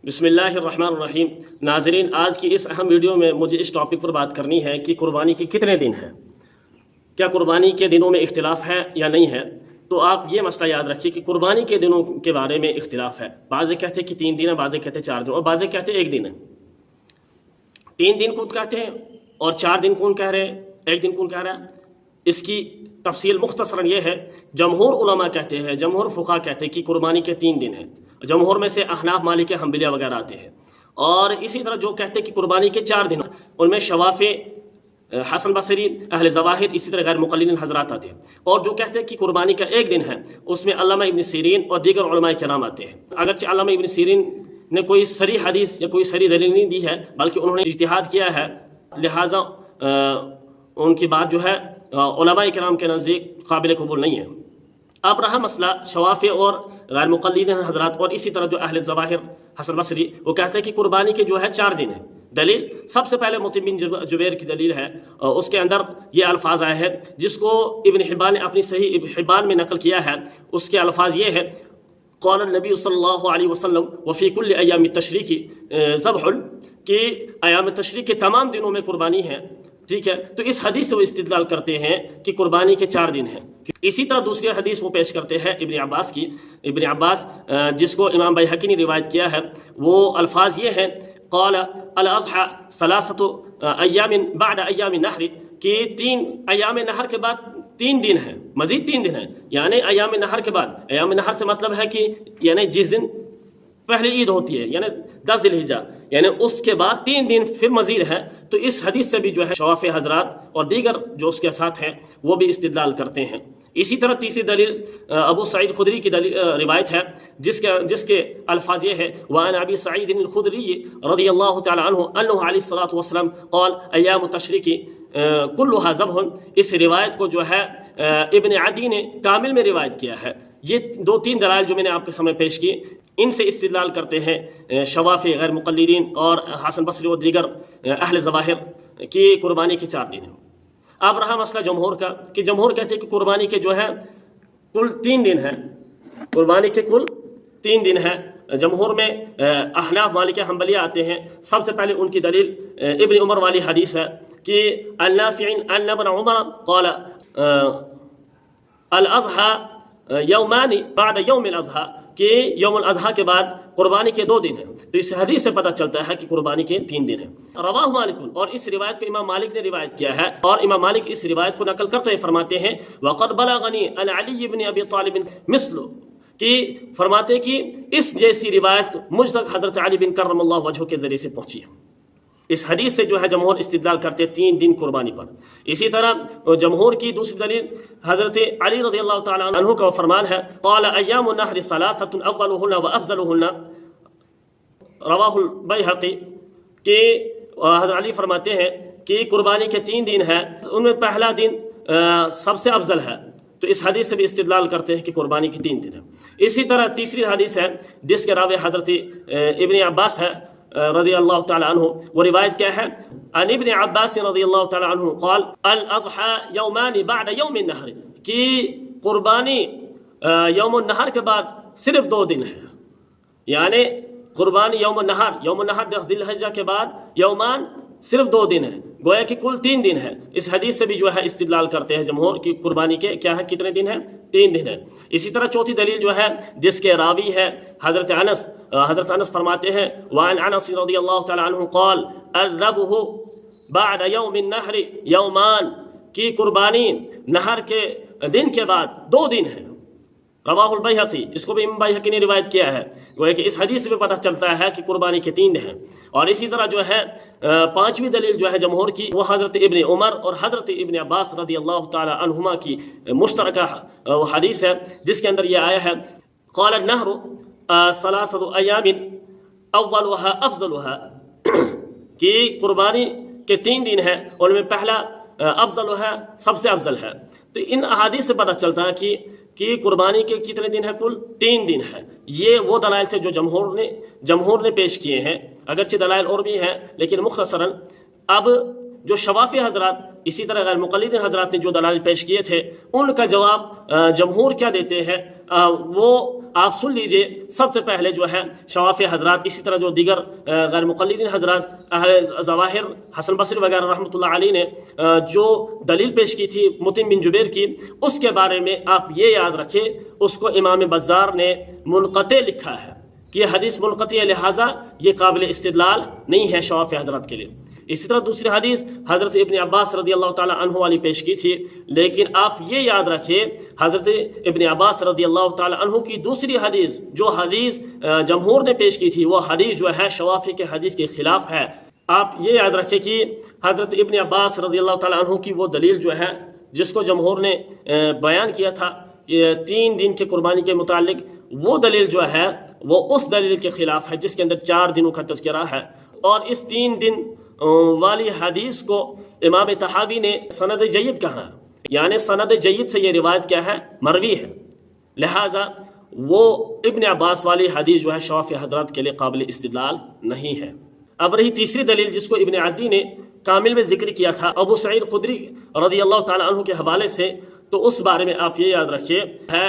بسم اللہ الرحمن الرحیم۔ ناظرین، آج کی اس اہم ویڈیو میں مجھے اس ٹاپک پر بات کرنی ہے کہ قربانی کے کتنے دن ہیں، کیا قربانی کے دنوں میں اختلاف ہے یا نہیں ہے۔ تو آپ یہ مسئلہ یاد رکھیے کہ قربانی کے دنوں کے بارے میں اختلاف ہے۔ بعض کہتے ہیں کہ 3 دن ہے، بعض کہتے ہیں 4 دن، اور بعض کہتے ہیں 1 دن ہے۔ 3 دن کون کہتے ہیں اور 4 دن کون کہہ رہے ہیں، 1 دن کون کہہ رہا ہے؟ اس کی تفصیل مختصراً یہ ہے، جمہور علماء کہتے ہیں، جمہور فقہا کہتے ہیں کہ قربانی کے 3 دن ہیں۔ جمہور میں سے احناف، مالک، حنبلیہ وغیرہ آتے ہیں، اور اسی طرح جو کہتے ہیں کہ قربانی کے 4 دن، ان میں شوافی، حسن بصری، اہل ظواہر، اسی طرح غیر مقلدین حضرات آتے ہیں۔ اور جو کہتے ہیں کہ قربانی کا 1 دن ہے، اس میں علامہ ابن سیرین اور دیگر علماء کرام آتے ہیں۔ اگرچہ علامہ ابن سیرین نے کوئی صریح حدیث یا کوئی صریح دلیل نہیں دی ہے، بلکہ انہوں نے اجتہاد کیا ہے، لہٰذا ان کی بات جو ہے علماء کرام کے نزدیک قابل قبول نہیں ہے۔ اب رہا مسئلہ شوافی اور غیر مقلدین حضرات، اور اسی طرح جو اہل ظواہر، حسن بصری، وہ کہتے ہیں کہ قربانی کے جو ہے 4 دن ہیں۔ دلیل سب سے پہلے مطعم بن جبیر کی دلیل ہے، اس کے اندر یہ الفاظ آئے ہیں جس کو ابن حبان نے اپنی صحیح ابن حبان میں نقل کیا ہے۔ اس کے الفاظ یہ ہے، قال النبی صلی اللہ علیہ وسلم وفی کل ایام التشریق ذبح، کہ ایام تشریق کے تمام دنوں میں قربانی ہے، ٹھیک ہے۔ تو اس حدیث سے وہ استدلال کرتے ہیں کہ قربانی کے 4 دن ہیں۔ اسی طرح دوسری حدیث وہ پیش کرتے ہیں ابن عباس کی۔ ابن عباس جس کو امام بیہقی نے روایت کیا ہے، وہ الفاظ یہ ہیں، قال الاضحى 3 ایام بعد ایام النحر، کہ 3 ایام نحر کے بعد 3 دن ہیں، مزید 3 دن ہیں، یعنی ایام نحر کے بعد۔ ایام نحر سے مطلب ہے کہ یعنی جس دن پہلے عید ہوتی ہے، یعنی 10 ذی الحجہ، یعنی اس کے بعد 3 دن پھر مزید ہے۔ تو اس حدیث سے بھی جو ہے شوافی حضرات اور دیگر جو اس کے ساتھ ہیں وہ بھی استدلال کرتے ہیں۔ اسی طرح تیسری دلیل ابو سعید خدری کی روایت ہے، جس کے الفاظ یہ ہے، وعن ابی سعید الخدری رضی اللہ تعالی عنہ انہ علیہ الصلاۃ والسلام قال ایام التشریق کلها ذبح۔ اس روایت کو جو ہے ابن عدی نے کامل میں روایت کیا ہے۔ یہ 2-3 دلائل جو میں نے آپ کے سامنے پیش کی، ان سے استدلال کرتے ہیں شوافی، غیر مقلدین اور حسن بصری اور دیگر اہل ظواہر کی قربانی کے 4 دن ہیں۔ اب رہا مسئلہ جمہور کا، کہ جمہور کہتے ہیں کہ قربانی کے جو ہے کل 3 دن ہیں، قربانی کے کل 3 دن ہیں۔ جمہور میں احناف، مالک، حنبلیہ آتے ہیں۔ سب سے پہلے ان کی دلیل ابن عمر والی حدیث ہے کہ النافع ان ابن عمر قال الاضحى یومان بعد یوم الاضحى، کہ یوم الاضحیٰ کے بعد قربانی کے 2 دن ہیں۔ تو اس حدیث سے پتہ چلتا ہے کہ قربانی کے 3 دن ہیں۔ رواہ مالک، اور اس روایت کو امام مالک نے روایت کیا ہے، اور امام مالک اس روایت کو نقل کرتے ہوئے فرماتے ہیں، وقد بلغنی عن علی بن ابی طالب مثل، کہ فرماتے ہیں کہ اس جیسی روایت مجھ تک حضرت علی بن کرم اللہ وجہہ کے ذریعے سے پہنچی ہے۔ اس حدیث سے جو ہے جمہور استدلال کرتے 3 دن قربانی پر۔ اسی طرح جمہور کی دوسری دلیل حضرت علی رضی اللہ تعالی عنہ کا فرمان ہے، قال ایام النحر 3 اولهن وافضلهن، رواہ البیہقی، کہ حضرت علی فرماتے ہیں کہ قربانی کے 3 دن ہیں، ان میں پہلا دن سب سے افضل ہے۔ تو اس حدیث سے بھی استدلال کرتے ہیں کہ قربانی کے 3 دن ہیں۔ اسی طرح تیسری حدیث ہے جس کے راوی حضرت ابن عباس ہے رضی اللہ تعالی عنہ، وہ روایت کیا ہے، عن ابن عباس رضی اللہ تعالی عنہ قال الاضحى یومان بعد یوم النحر، کہ قربانی یوم النحر کے بعد صرف 2 دن ہے، یعنی قربانی یوم النحر 10 ذی الحجہ کے بعد یومان صرف 2 دن ہے، گویا کہ کل 3 دن ہے۔ اس حدیث سے بھی جو ہے استدلال کرتے ہیں جمہور کی قربانی کے کیا ہے، کتنے دن ہیں، 3 دن ہیں۔ اسی طرح چوتھی دلیل جو ہے جس کے راوی ہے حضرت انس فرماتے ہیں، وعن انس رضی اللہ تعالی عنہ قال الذبح بعد یوم النحر یومان، کی قربانی نہر کے دن کے بعد 2 دن ہے۔ رواہ البیہقی، اس کو بھی امام بیہقی نے روایت کیا ہے، وہ کہ اس حدیث سے بھی پتہ چلتا ہے کہ قربانی کے 3 ہیں۔ اور اسی طرح جو ہے 5ویں دلیل جو ہے جمہور کی، وہ حضرت ابن عمر اور حضرت ابن عباس رضی اللہ تعالی عنہما کی مشترکہ حدیث ہے، جس کے اندر یہ آیا ہے، قال النہر 3 ایام اولها افضلها، کہ قربانی کے 3 دن ہیں، ان میں پہلا افضل ہے، سب سے افضل ہے۔ تو ان احادیث سے پتہ چلتا ہے کہ قربانی کے کتنے دن ہیں، کل 3 دن ہیں۔ یہ وہ دلائل تھے جو جمہور نے پیش کیے ہیں، اگرچہ دلائل اور بھی ہیں لیکن مختصراً اب جو شوافی حضرات اسی طرح غیر مقلدین حضرات نے جو دلائل پیش کیے تھے ان کا جواب جمہور کیا دیتے ہیں وہ آپ سن لیجئے۔ سب سے پہلے جو ہے شوافی حضرات اسی طرح جو دیگر غیر مقلدین حضرات اہل ظواہر حسن بصری وغیرہ رحمۃ اللہ علیہ نے جو دلیل پیش کی تھی مطعم بن جبیر کی، اس کے بارے میں آپ یہ یاد رکھیں اس کو امام بزار نے منقطع لکھا ہے کہ یہ حدیث منقطع ہے، لہٰذا یہ قابل استدلال نہیں ہے شوافی حضرات کے لیے۔ اسی طرح دوسری حدیث حضرت ابن عباس رضی اللہ تعالی عنہ والی پیش کی تھی، لیکن آپ یہ یاد رکھیں حضرت ابن عباس رضی اللہ تعالی عنہ کی دوسری حدیث جو حدیث جمہور نے پیش کی تھی وہ حدیث جو ہے شوافی کے حدیث کے خلاف ہے۔ آپ یہ یاد رکھیں کہ حضرت ابن عباس رضی اللہ تعالی عنہ کی وہ دلیل جو ہے جس کو جمہور نے بیان کیا تھا 3 دن کے قربانی کے متعلق، وہ دلیل جو ہے وہ اس دلیل کے خلاف ہے جس کے اندر 4 دنوں کا تذکرہ ہے، اور اس 3 دن والی حدیث کو امام طحاوی نے سند جید کہا، یعنی سند جید سے یہ روایت کیا ہے؟ مروی ہے، لہٰذا وہ ابن عباس والی حدیث جو ہے شوافی حضرات کے لیے قابل استدلال نہیں ہے۔ اب رہی تیسری دلیل جس کو ابن عدی نے کامل میں ذکر کیا تھا ابو سعید خدری رضی اللہ تعالی عنہ کے حوالے سے، تو اس بارے میں آپ یہ یاد رکھیے ہے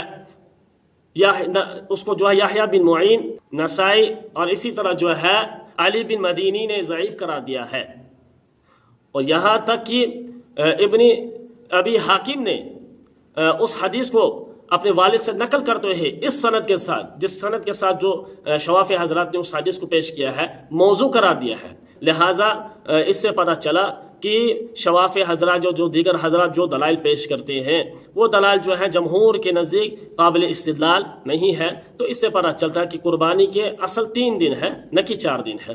اس کو جو ہے یحییٰ بن معین، نسائی اور اسی طرح جو ہے علی بن مدینی نے ضعیف قرار دیا ہے، اور یہاں تک کہ ابن ابی حاکم نے اس حدیث کو اپنے والد سے نقل کرتے ہوئے اس سند کے ساتھ جس سند کے ساتھ جو شوافی حضرات نے اس حدیث کو پیش کیا ہے موضوع قرار دیا ہے، لہٰذا اس سے پتہ چلا کہ شوافی حضرات جو دیگر حضرات جو دلائل پیش کرتے ہیں وہ دلائل جو ہے جمہور کے نزدیک قابل استدلال نہیں ہے۔ تو اس سے پتہ چلتا ہے کہ قربانی کے اصل 3 دن ہے نہ کہ 4 دن ہے۔